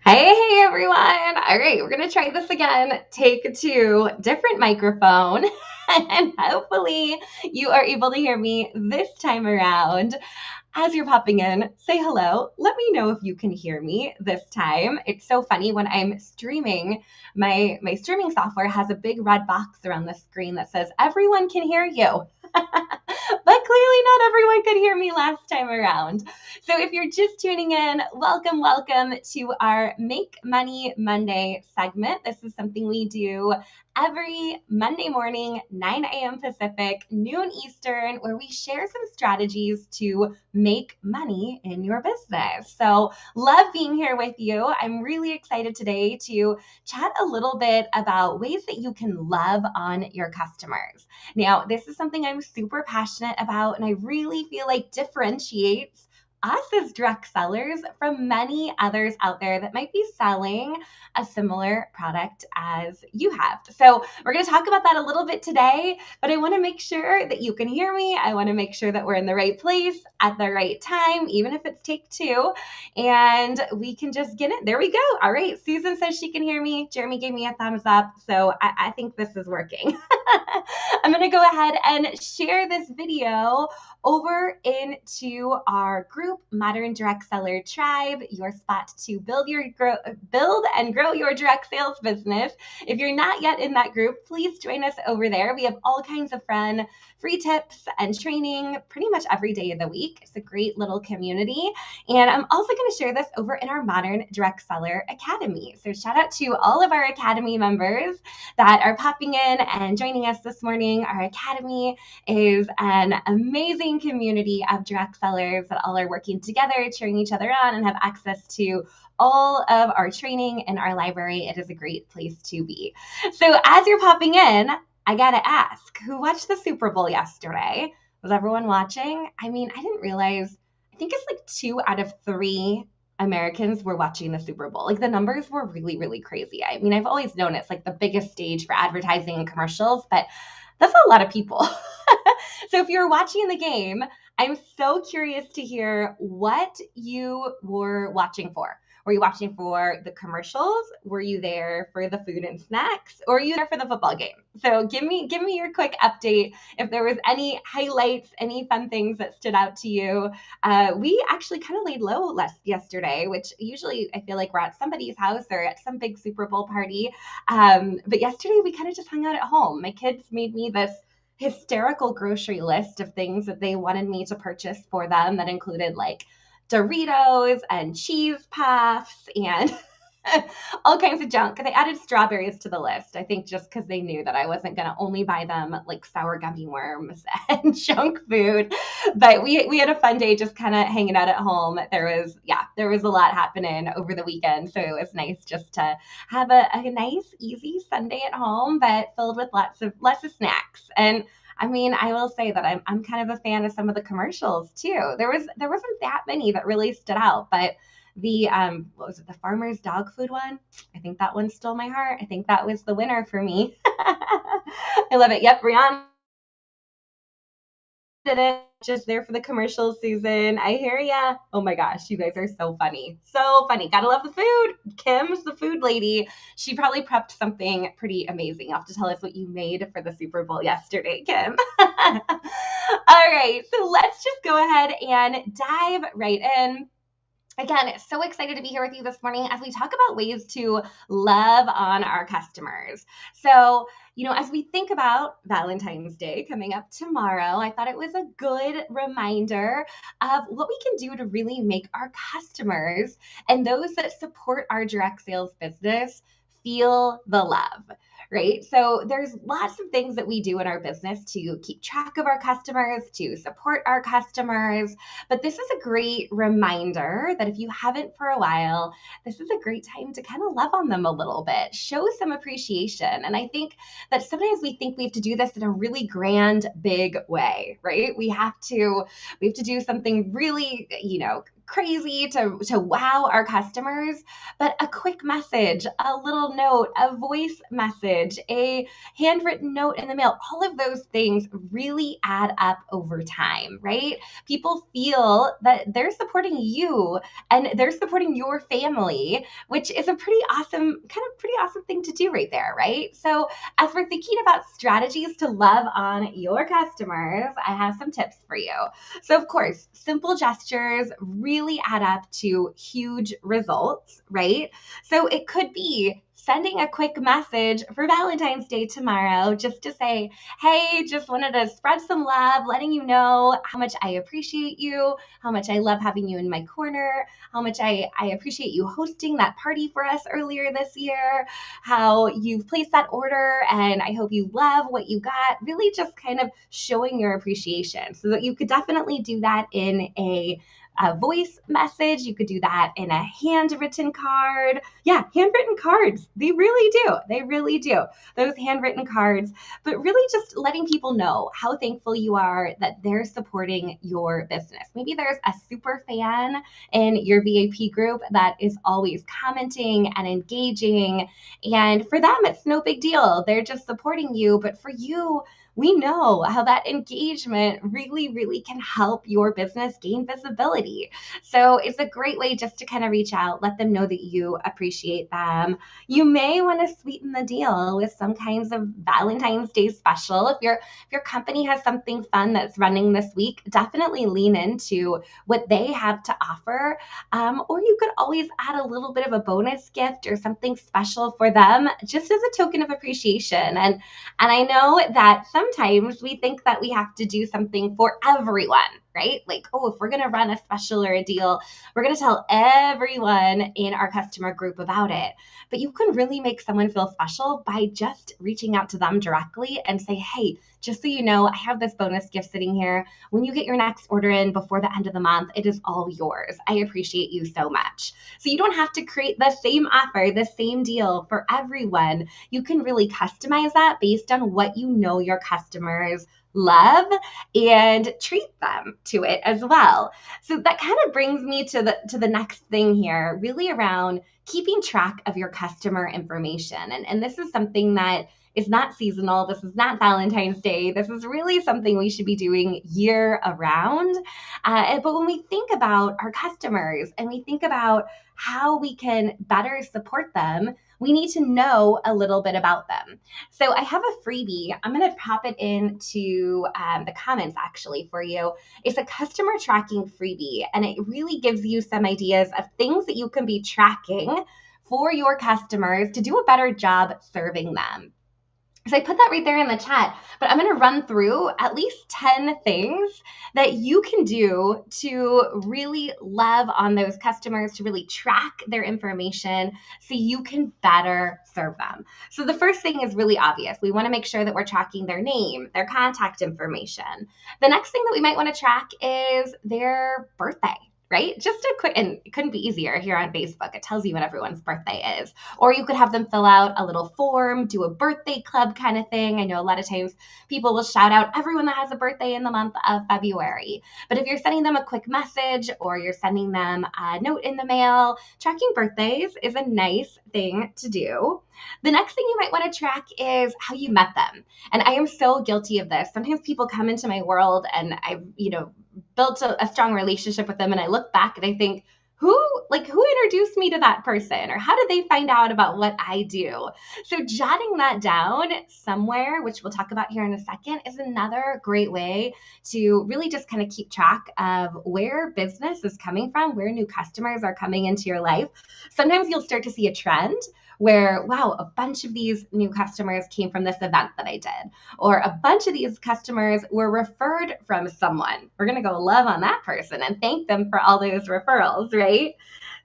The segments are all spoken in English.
Hey everyone. All right, we're going to try this again. Take two, different microphone, and hopefully you are able to hear me this time around. As you're popping in, say hello. Let me know if you can hear me this time. It's so funny when I'm streaming, my streaming software has a big red box around the screen that says everyone can hear you. But clearly not everyone could hear me last time around. So if you're just tuning in, welcome to our Make Money Monday segment. This is something we do every Monday morning, 9 a.m. Pacific, noon Eastern, where we share some strategies to make money in your business. So love being here with you. I'm really excited today to chat a little bit about ways that you can love on your customers. Now, this is something I'm super passionate about, and I really feel like differentiates us as direct sellers from many others out there that might be selling a similar product as you have. So we're going to talk about that a little bit today, but I want to make sure that you can hear me. I want to make sure that we're in the right place at the right time, even if it's take two, and we can just get it. There we go. All right. Susan says she can hear me. Jeremy gave me a thumbs up. So I think this is working. I'm going to go ahead and share this video over into our group, Modern Direct Seller Tribe, your spot to build and grow your direct sales business. If you're not yet in that group, please join us over there. We have all kinds of fun, free tips and training pretty much every day of the week. It's a great little community. And I'm also going to share this over in our Modern Direct Seller Academy. So shout out to all of our Academy members that are popping in and joining us this morning. Our Academy is an amazing community of direct sellers that all are working together, cheering each other on, and have access to all of our training in our library. It is a great place to be. So as you're popping in, I gotta ask, who watched the Super Bowl yesterday? Was everyone watching? I mean, I didn't realize, I think it's like 2 out of 3 Americans were watching the Super Bowl. Like the numbers were really, really crazy. I mean, I've always known it's like the biggest stage for advertising and commercials, but that's a lot of people. So if you're watching the game, I'm so curious to hear what you were watching for. Were you watching for the commercials? Were you there for the food and snacks? Or are you there for the football game? So give me your quick update. If there was any highlights, any fun things that stood out to you. We actually kind of laid low yesterday, which usually I feel like we're at somebody's house or at some big Super Bowl party. But yesterday we kind of just hung out at home. My kids made me this hysterical grocery list of things that they wanted me to purchase for them that included like Doritos and cheese puffs and all kinds of junk. They added strawberries to the list, I think, just because they knew that I wasn't going to only buy them like sour gummy worms and junk food. But we had a fun day just kind of hanging out at home. There was a lot happening over the weekend, so it was nice just to have a nice, easy Sunday at home, but filled with lots of snacks. And I mean, I will say that I'm kind of a fan of some of the commercials too. There wasn't that many that really stood out, but the what was it, the farmer's dog food one? I think that one stole my heart. I think that was the winner for me. I love it. Yep, Brianna did it. Just there for the commercials, Susan. I hear ya. Oh my gosh, you guys are so funny. So funny. Gotta love the food. Kim's the food lady. She probably prepped something pretty amazing. You'll have to tell us what you made for the Super Bowl yesterday, Kim. All right, so let's just go ahead and dive right in. Again, so excited to be here with you this morning as we talk about ways to love on our customers. So, as we think about Valentine's Day coming up tomorrow, I thought it was a good reminder of what we can do to really make our customers and those that support our direct sales business feel the love. Right? So there's lots of things that we do in our business to keep track of our customers, to support our customers. But this is a great reminder that if you haven't for a while, this is a great time to kind of love on them a little bit, show some appreciation. And I think that sometimes we think we have to do this in a really grand, big way, right? We have to do something really, crazy to wow our customers, but a quick message, a little note, a voice message, a handwritten note in the mail, all of those things really add up over time, right? People feel that they're supporting you and they're supporting your family, which is a pretty awesome thing to do right there, right? So as we're thinking about strategies to love on your customers, I have some tips for you. So of course, simple gestures really add up to huge results, right? So it could be sending a quick message for Valentine's Day tomorrow just to say, hey, just wanted to spread some love, letting you know how much I appreciate you, how much I love having you in my corner, how much I appreciate you hosting that party for us earlier this year, how you've placed that order, and I hope you love what you got. Really just kind of showing your appreciation. So that you could definitely do that in a voice message. You could do that in a handwritten card. Yeah, handwritten cards. They really do. They really do. Those handwritten cards, but really just letting people know how thankful you are that they're supporting your business. Maybe there's a super fan in your VIP group that is always commenting and engaging. And for them, it's no big deal. They're just supporting you. But for you, we know how that engagement really, really can help your business gain visibility. So it's a great way just to kind of reach out, let them know that you appreciate them. You may want to sweeten the deal with some kinds of Valentine's Day special. If your company has something fun that's running this week, definitely lean into what they have to offer. Or you could always add a little bit of a bonus gift or something special for them, just as a token of appreciation. And I know that sometimes we think that we have to do something for everyone, right? Like, oh, if we're going to run a special or a deal, we're going to tell everyone in our customer group about it. But you can really make someone feel special by just reaching out to them directly and say, hey, just so you know, I have this bonus gift sitting here. When you get your next order in before the end of the month, it is all yours. I appreciate you so much. So you don't have to create the same offer, the same deal for everyone. You can really customize that based on what you know your customers love and treat them to it as well. So that kind of brings me to the next thing here, really around keeping track of your customer information. And this is something that is not seasonal. This is not Valentine's Day. This is really something we should be doing year around. But when we think about our customers and we think about how we can better support them, we need to know a little bit about them. So I have a freebie. I'm going to pop it into the comments actually for you. It's a customer tracking freebie, and it really gives you some ideas of things that you can be tracking for your customers to do a better job serving them. So I put that right there in the chat, but I'm going to run through at least 10 things that you can do to really love on those customers, to really track their information so you can better serve them. So the first thing is really obvious. We want to make sure that we're tracking their name, their contact information. The next thing that we might want to track is their birthday. Right? Just a quick, and it couldn't be easier here on Facebook. It tells you when everyone's birthday is. Or you could have them fill out a little form, do a birthday club kind of thing. I know a lot of times people will shout out everyone that has a birthday in the month of February. But if you're sending them a quick message or you're sending them a note in the mail, tracking birthdays is a nice thing to do. The next thing you might want to track is how you met them. And I am so guilty of this. Sometimes people come into my world and I've, built a strong relationship with them, and I look back and I think, who introduced me to that person, or how did they find out about what I do? So jotting that down somewhere, which we'll talk about here in a second, is another great way to really just kind of keep track of where business is coming from, where new customers are coming into your life. Sometimes you'll start to see a trend where, wow, a bunch of these new customers came from this event that I did, or a bunch of these customers were referred from someone. We're going to go love on that person and thank them for all those referrals, right?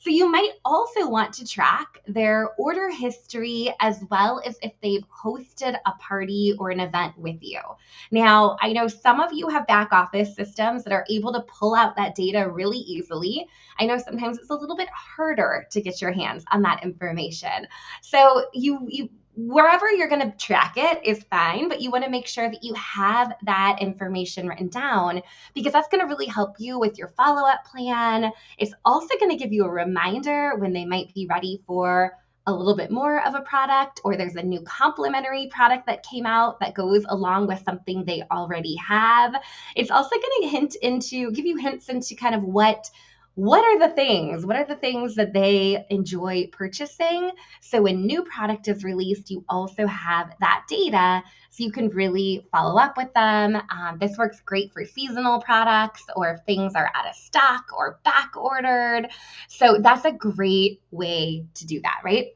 So you might also want to track their order history as well as if they've hosted a party or an event with you. Now, I know some of you have back office systems that are able to pull out that data really easily. I know sometimes it's a little bit harder to get your hands on that information. So wherever you're going to track it is fine, but you want to make sure that you have that information written down because that's going to really help you with your follow-up plan. It's also going to give you a reminder when they might be ready for a little bit more of a product, or there's a new complementary product that came out that goes along with something they already have. It's also going to give you hints into kind of what are the things that they enjoy purchasing. So when new product is released, you also have that data so you can really follow up with them. This works great for seasonal products or if things are out of stock or back ordered. So that's a great way to do that, right?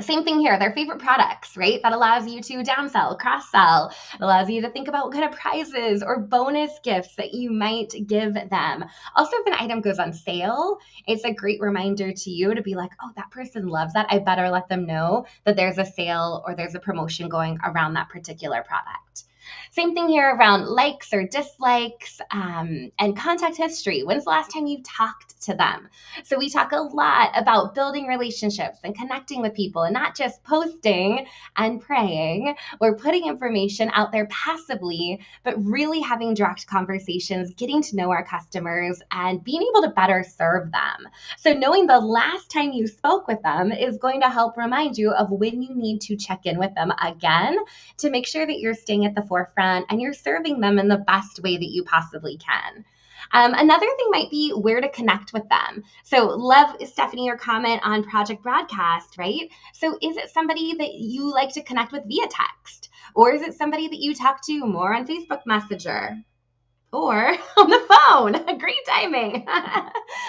Same thing here, their favorite products, right? That allows you to downsell, cross sell. It allows you to think about what kind of prizes or bonus gifts that you might give them. Also, if an item goes on sale, it's a great reminder to you to be like, oh, that person loves that. I better let them know that there's a sale or there's a promotion going around that particular product. Same thing here around likes or dislikes and contact history. When's the last time you talked to them? So we talk a lot about building relationships and connecting with people and not just posting and praying or putting information out there passively, but really having direct conversations, getting to know our customers and being able to better serve them. So knowing the last time you spoke with them is going to help remind you of when you need to check in with them again to make sure that you're staying at the forefront and you're serving them in the best way that you possibly can. Another thing might be where to connect with them. So love, Stephanie, your comment on Project Broadcast, right? So is it somebody that you like to connect with via text? Or is it somebody that you talk to more on Facebook Messenger? Or on the phone? Great timing.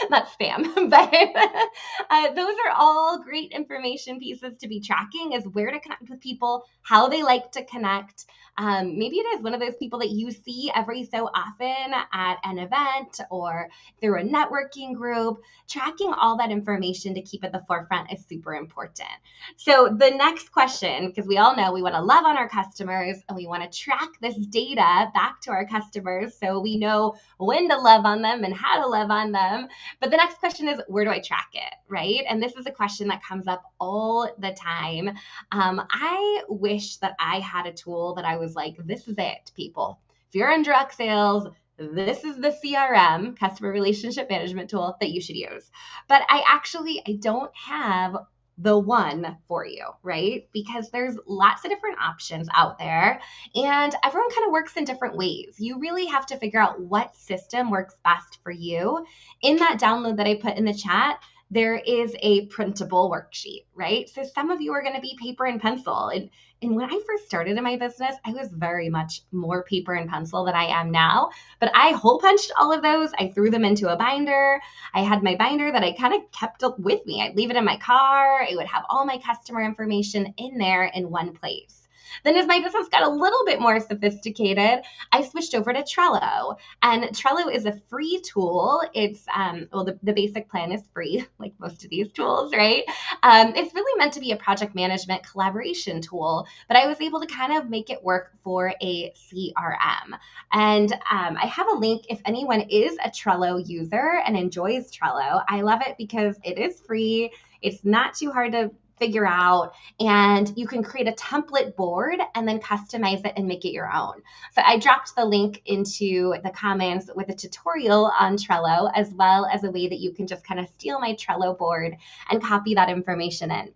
That's spam. But those are all great information pieces to be tracking is where to connect with people, how they like to connect. Maybe it is one of those people that you see every so often at an event or through a networking group. Tracking all that information to keep at the forefront is super important. So the next question, because we all know we want to love on our customers and we want to track this data back to our customers so we know when to love on them and how to love on them. But the next question is, where do I track it, right? And this is a question that comes up all the time. I wish that I had a tool that I was like, this is it, people. If you're in direct sales, this is the CRM, customer relationship management tool that you should use. But I don't have the one for you, right? Because there's lots of different options out there and everyone kind of works in different ways. You really have to figure out what system works best for you. In that download that I put in the chat, there is a printable worksheet, right? So some of you are going to be paper and pencil. And when I first started in my business, I was very much more paper and pencil than I am now. But I hole punched all of those. I threw them into a binder. I had my binder that I kind of kept with me. I'd leave it in my car. I would have all my customer information in there in one place. Then as my business got a little bit more sophisticated, I switched over to Trello. And Trello is a free tool. It's, the basic plan is free, like most of these tools, right? It's really meant to be a project management collaboration tool, but I was able to kind of make it work for a CRM. And I have a link if anyone is a Trello user and enjoys Trello. I love it because it is free. It's not too hard to figure out, and you can create a template board and then customize it and make it your own. So I dropped the link into the comments with a tutorial on Trello, as well as a way that you can just kind of steal my Trello board and copy that information in.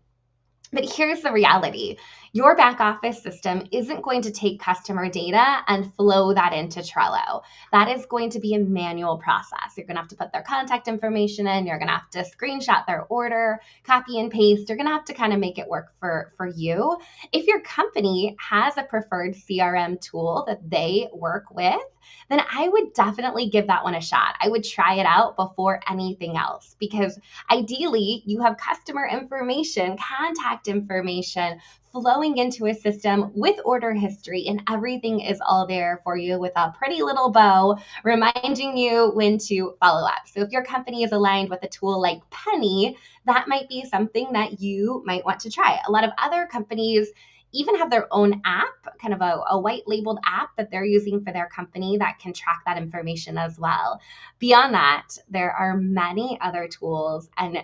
But here's the reality. Your back office system isn't going to take customer data and flow that into Trello. That is going to be a manual process. You're going to have to put their contact information in. You're going to have to screenshot their order, copy and paste. You're going to have to kind of make it work for you. If your company has a preferred CRM tool that they work with, then I would definitely give that one a shot. I would try it out before anything else because ideally you have customer information, contact information flowing into a system with order history, and everything is all there for you with a pretty little bow reminding you when to follow up. So if your company is aligned with a tool like Penny, that might be something that you might want to try. A lot of other companies even have their own app, kind of a white labeled app that they're using for their company that can track that information as well. Beyond that, there are many other tools and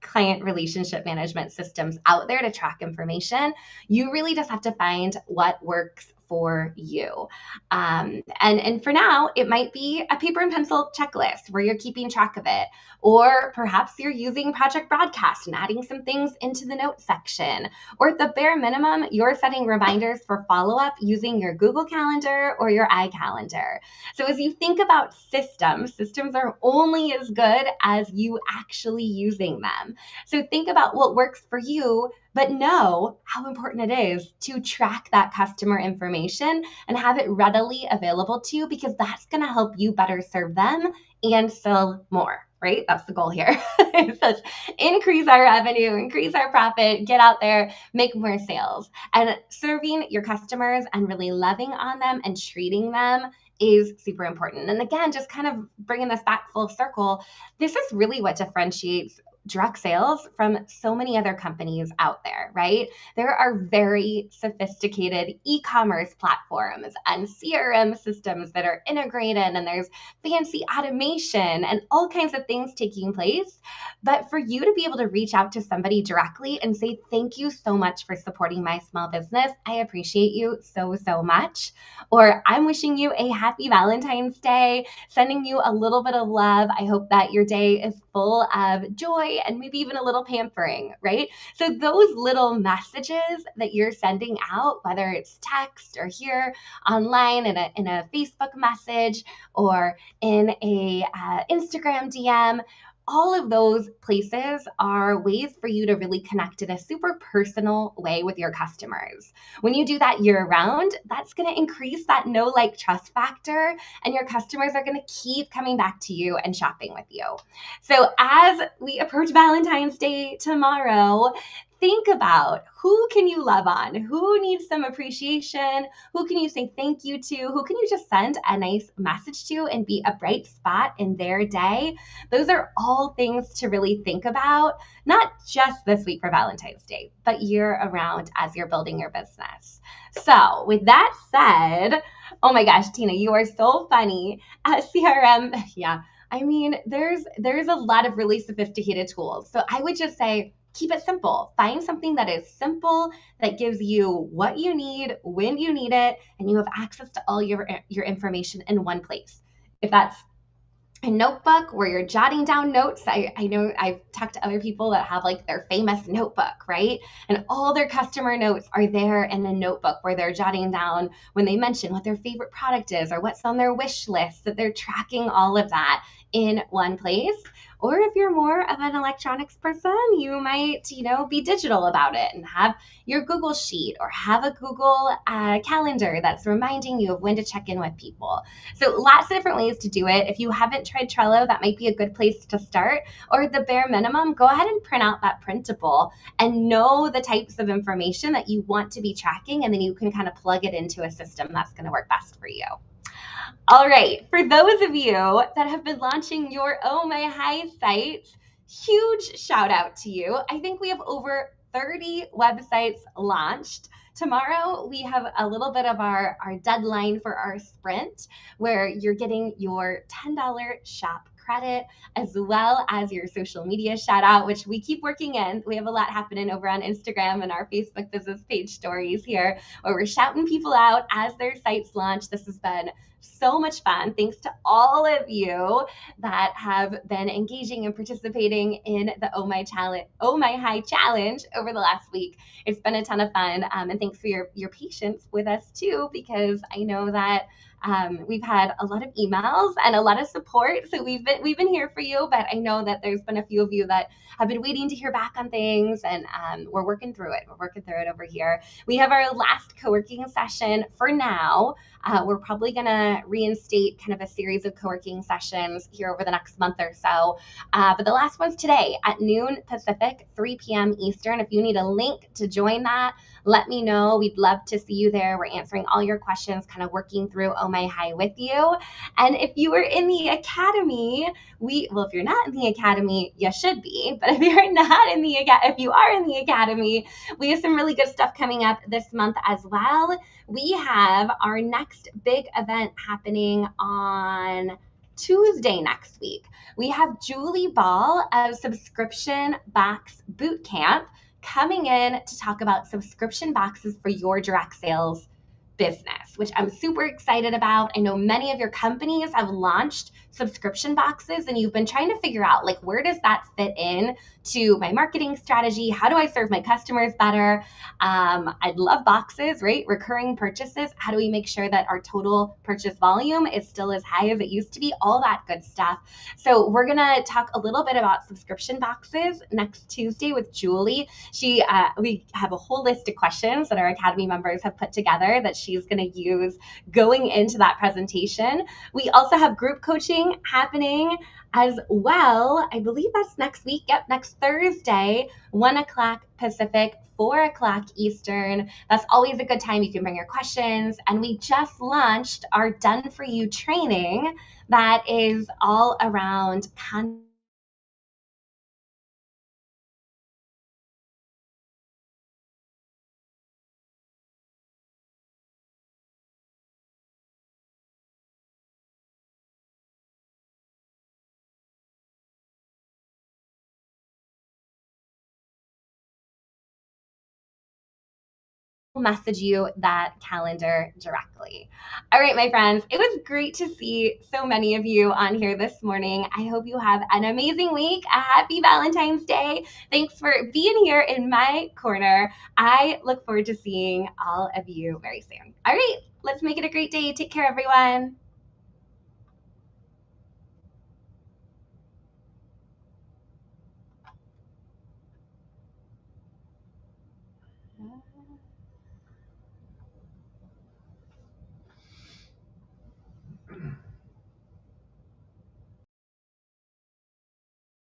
client relationship management systems out there to track information. You really just have to find what works for you. And for now, it might be a paper and pencil checklist where you're keeping track of it. Or perhaps you're using Project Broadcast and adding some things into the notes section. Or at the bare minimum, you're setting reminders for follow-up using your Google Calendar or your iCalendar. So as you think about systems are only as good as you actually using them. So think about what works for you, but know how important it is to track that customer information and have it readily available to you, because that's going to help you better serve them and sell more, right? That's the goal here. So increase our revenue, increase our profit, get out there, make more sales. And serving your customers and really loving on them and treating them is super important. And again, just kind of bringing this back full circle, this is really what differentiates direct sales from so many other companies out there, right? There are very sophisticated e-commerce platforms and CRM systems that are integrated, and there's fancy automation and all kinds of things taking place. But for you to be able to reach out to somebody directly and say, thank you so much for supporting my small business. I appreciate you so, so much. Or I'm wishing you a happy Valentine's Day, sending you a little bit of love. I hope that your day is full of joy and maybe even a little pampering, right? So those little messages that you're sending out, whether it's text or here online in a Facebook message or in a Instagram DM, all of those places are ways for you to really connect in a super personal way with your customers. When you do that year round, that's going to increase that know, like, trust factor, and your customers are going to keep coming back to you and shopping with you. So as we approach Valentine's Day tomorrow, think about who can you love on, who needs some appreciation, who can you say thank you to, who can you just send a nice message to and be a bright spot in their day. Those are all things to really think about, not just this week for Valentine's Day, but year around as you're building your business. So with that said, oh my gosh, Tina, you are so funny at CRM. Yeah, I mean, there's a lot of really sophisticated tools. So I would just say, keep it simple. Find something that is simple, that gives you what you need, when you need it, and you have access to all your information in one place. If that's a notebook where you're jotting down notes. I know I've talked to other people that have like their famous notebook, right? And all their customer notes are there in a notebook where they're jotting down when they mention what their favorite product is or what's on their wish list, that they're tracking all of that in one place. Or if you're more of an electronics person, you might, be digital about it and have your Google Sheet or have a Google calendar that's reminding you of when to check in with people. So lots of different ways to do it. If you haven't tried Trello, that might be a good place to start. Or at the bare minimum, go ahead and print out that printable and know the types of information that you want to be tracking, and then you can kind of plug it into a system that's going to work best for you. All right, for those of you that have been launching your Oh My High sites, huge shout out to you. I think we have over 30 websites launched. Tomorrow, we have a little bit of our deadline for our sprint, where you're getting your $10 shop credit, as well as your social media shout out, which we keep working in. We have a lot happening over on Instagram and our Facebook business page stories here, where we're shouting people out as their sites launch. This has been so much fun. Thanks to all of you that have been engaging and participating in the Oh My High challenge over the last week. It's been a ton of fun, and thanks for your patience with us too, because I know that we've had a lot of emails and a lot of support. So we've been here for you, but I know that there's been a few of you that have been waiting to hear back on things, and we're working through it. We're working through it over here. We have our last co-working session for now. We're probably going to reinstate kind of a series of co-working sessions here over the next month or so. But the last one's today at noon Pacific, 3 p.m. Eastern. If you need a link to join that, let me know. We'd love to see you there. We're answering all your questions, kind of working through Oh My High with you. And if you are in the academy, if you're not in the academy, you should be. But if you are in the academy, we have some really good stuff coming up this month as well. We have our next big event happening on Tuesday next week, we have Julie Ball of Subscription Box Bootcamp coming in to talk about subscription boxes for your direct sales business, which I'm super excited about. I know many of your companies have launched subscription boxes and you've been trying to figure out like where does that fit in to my marketing strategy? How do I serve my customers better? I'd love boxes, right? Recurring purchases. How do we make sure that our total purchase volume is still as high as it used to be? All that good stuff. So we're gonna talk a little bit about subscription boxes next Tuesday with Julie. We have a whole list of questions that our Academy members have put together that she's going to use going into that presentation. We also have group coaching happening as well. I believe that's next week. Yep, next Thursday, 1 o'clock Pacific, 4 o'clock Eastern. That's always a good time. You can bring your questions. And we just launched our Done For You training that is all around content. Message you that calendar directly. All right, my friends, it was great to see so many of you on here this morning. I hope you have an amazing week. A happy Valentine's Day. Thanks for being here in my corner. I look forward to seeing all of you very soon. All right, let's make it a great day. Take care, everyone.